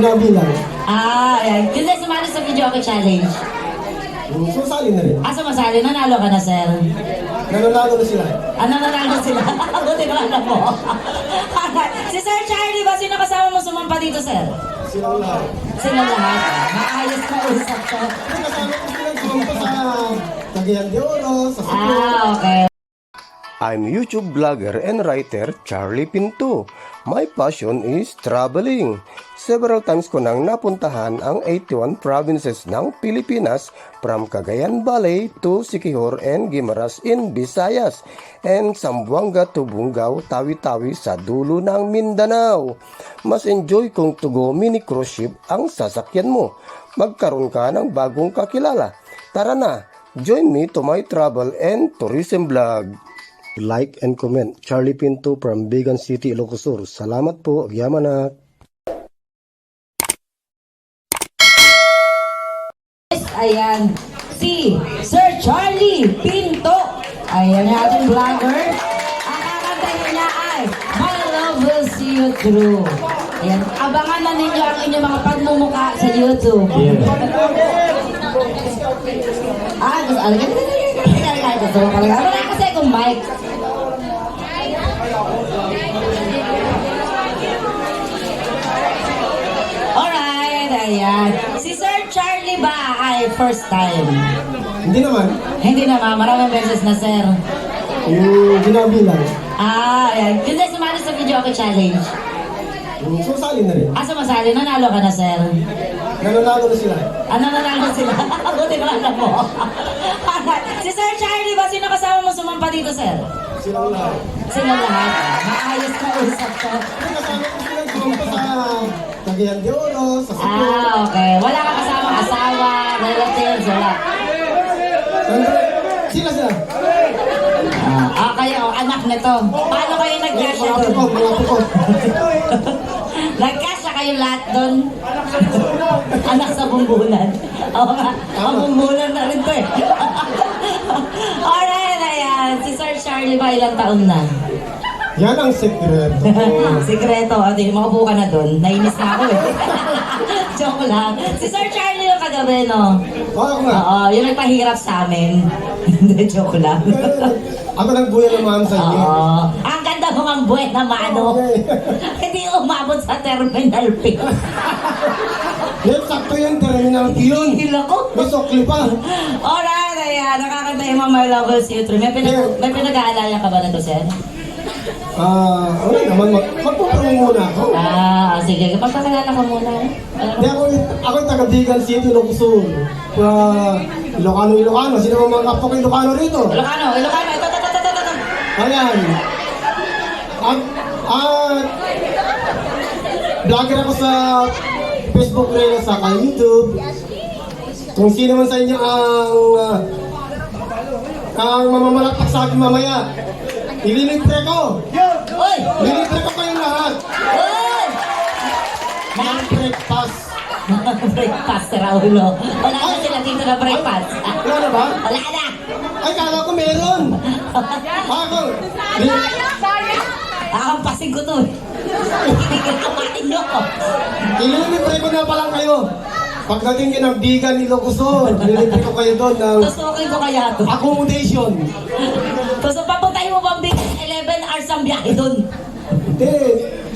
Binabilang. Ayan. Yun na sumali sa video ako challenge. Sumasali na rin. Sumasali. Nanalo ka na, sir. Nananalo na sila. Nanalo sila. Buti ba alam mo? Si Sir Charlie ba? Sino kasama mo sumampa dito, sir? Silang lahat. Sila lahat. Maayos na usap to. Kasama ko silang sumampa sa Cagayan de Oro, sa Cebu. Okay. I'm YouTube vlogger and writer Charlie Pinto. My passion is traveling. Several times ko nang napuntahan ang 81 provinces ng Pilipinas from Cagayan Valley to Siquijor and Guimaras in Visayas and Zamboanga to Bungao, Tawi-Tawi sa dulo ng Mindanao. Mas enjoy kung to go mini cruise ship ang sasakyan mo. Magkaroon ka ng bagong kakilala. Tara na, join me to my travel and tourism vlog. Like and comment. Charlie Pinto from Bigan City, Ilocos Sur. Salamat po. Yamanak. Ayan. Si Sir Charlie Pinto. Ayan yung ating vlogger. Ang kakantahin niya ay My Love Will See You Through. Ayan. Abangan na ninyo ang inyong mga pagmumuka sa YouTube. Gusto mo pala. Wala kasi akong mic. Alright, ayan. Si Sir Charlie ba ay first time? Hindi naman. Hindi naman, maraming beses na, sir. Binabilang. Ayan. Yun na sumali sa video ako challenge. Sumasali na rin. Sumasali. Nanalo ka na, sir. Nananalo na sila. Nanalo sila. Buti ba alam mo? Si Sir Charlie ba? Sino kasama mo sumampa dito, sir? Silang lahat. Sila lahat. Maayos na usap to. Kasama ko silang sumampa sa Cagayan de Oro, sa Cebu. Okay. Wala ka kasama asawa, relatives, wala. Sila. Kayo, anak nito. Paano kayo nagkasya doon? Mga pukot. Nagkasya kayo lahat doon? Anak sa bumbunan. Oo nga, ang bumbunan na rin to eh. Alright, ayan. Si Sir Charlie ba ilang taon na? Yan ang sekreto. Sikreto, ate, makabuo ka na doon. Nainis na ako eh. Joke lang. Si Sir Charlie yung kagabi, no? Oo nga. Oo, yung nagpahirap sa amin. Hindi, joke lang. Ako nang buhay naman sa inyo. Oo. Ang ganda mo ang buhay na mano. Hindi umabot sa Terminal P. Yan, sakto yung terminal P yun. Hila ko. May sokli pa. Alright, ayan. Nakakanta yung mga My Love Will See You Through. May pinag-aalala ka ba na to, sir? Wala naman. Magpupunong muna ako. Sige. Pagpapalala ka muna. Hindi, ako yung taga Bigan City, Ilocos Sur. Ilocano. Sino mga kapwa ko Ilocano rito? Ilocano. Ito. Ayan. Vlogger ako sa Facebook rin, sa YouTube. Kung sino man sa inyo ang mamamalakpak sa akin mamaya, ililibre ko. Uy! Ililibre ko kayong lahat. Uy! Ng breakfast. Breakfast, Raulo. Wala na sila dito na breakfast. Wala na ba? Wala na! Ay, kala ko meron. Ako. Nakampasin ko to eh. Hindi ka kumain nyo ko. Ililibre ko na pa lang kayo. Pagdating kayo ng Bigan, Ilocos Sur, ililibre ko kayo doon ng Tusukin ko kaya to. accommodation. Gusto papuntahin mo bang big 11 hours ang biyahe doon? Hindi,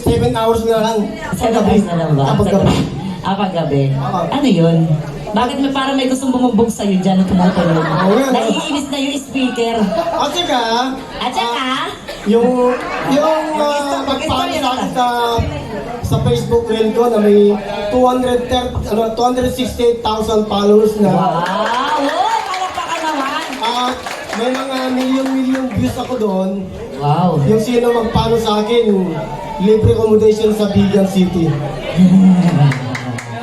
7 hours na lang. 7 hours na lang ba? Kapag gabi. Paggabi. Oo. Ano yun? Bakit may parang may gustong bumugbog sa'yo dyan na tumutulog? Oo. Naiinis na yung speaker. At saka, At saka, yung magpaano sa akin sa Facebook reel ko na may 268,000 followers na. wow! Oh, palakpakan naman! At may mga million views ako doon. Wow! Yung sino magpaano sa akin, libre accommodation sa Bigan City.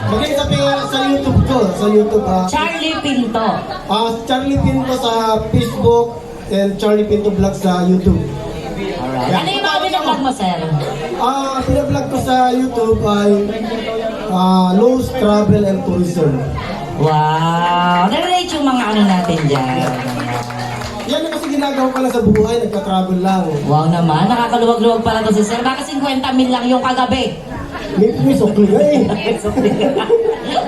Makikita nga sa YouTube ko, sa YouTube. Charlie Pinto. Charlie Pinto sa Facebook and Charlie Pinto Vlog sa YouTube. Alright. Ano yung mga binablog mo, sir? Pinablog ko sa YouTube ay Lowe's Travel and Tourism. Wow! Na-relate yung mga ano natin dyan. Yan na kasi ginagawa ko lang sa buhay, nagka-travel lang. Wow naman, nakakaluwag-luwag pala to si sir. Baka 50 mil lang yung kagabi. May sukli nga eh.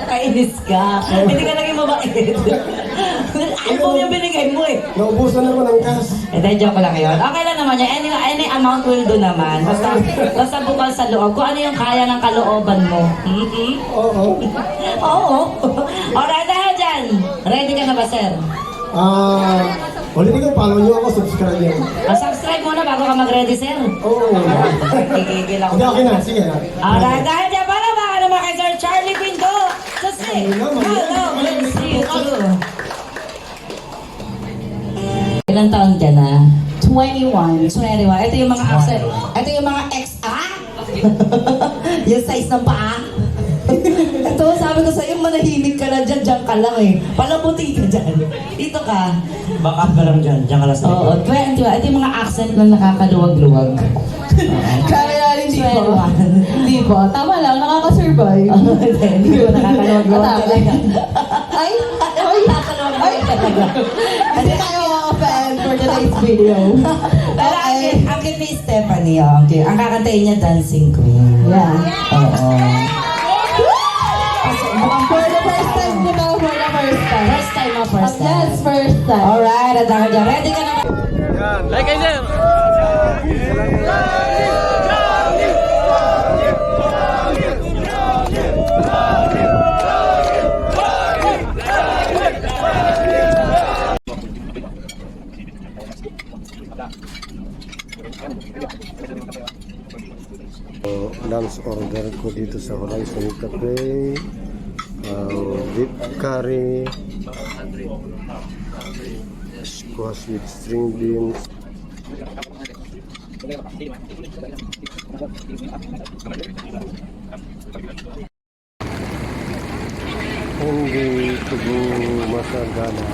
Kainis ka. Hindi ka naging mabait. Album yung binigay mo eh. Naubusan ako ng cash. Hindi, joke lang yun. Okay lang naman yan. Any amount will do naman. Basta bukal sa loob. Kung ano yung kaya ng kalooban mo. Mm-hmm. Oo. Oo. Alright, dahil dyan. Ready ka na ba, sir? Ulitin ko, follow nyo ako, subscribe nyo. Subscribe muna bago ka mag-ready, sir. Oo. Kikigil ako. Hindi, okay na. Sige na. Alright, dahil dyan, para baka naman kay Sir Charlie Pinto. So say, hello, we'll see you through. Ilang taon ka na? 21. 21. Ito yung mga accent. Ito yung mga yung size ng paa. Ito, sabi ko sa'yo, manahimik ka na dyan, dyan ka lang eh. Palabuti ka dyan. Dito ka. Backup ka lang dyan ka lang sa Oo, 21. Ito yung mga accent na nakakaluwag-luwag. Kaya rin di po. 21. Di po. Tama lang, nakaka-survive. Hindi ko nakakaluwag-luwag talaga. Ay! Ay, nakakaluwag-luwag talaga. Hindi tayo mga fan for today's video. Pero ang cute ni Stephanie, oh. Ang kakantayin niya, Dancing Queen. Yeah. Oo. For the first time, di ba? For the first time. First time mo, first time. Yes, first time. Alright, at ako dyan. Ready ka na ba? Lunch order ko dito sa Horizon Cafe, beef curry, squash with string beans, hindi ito masagana.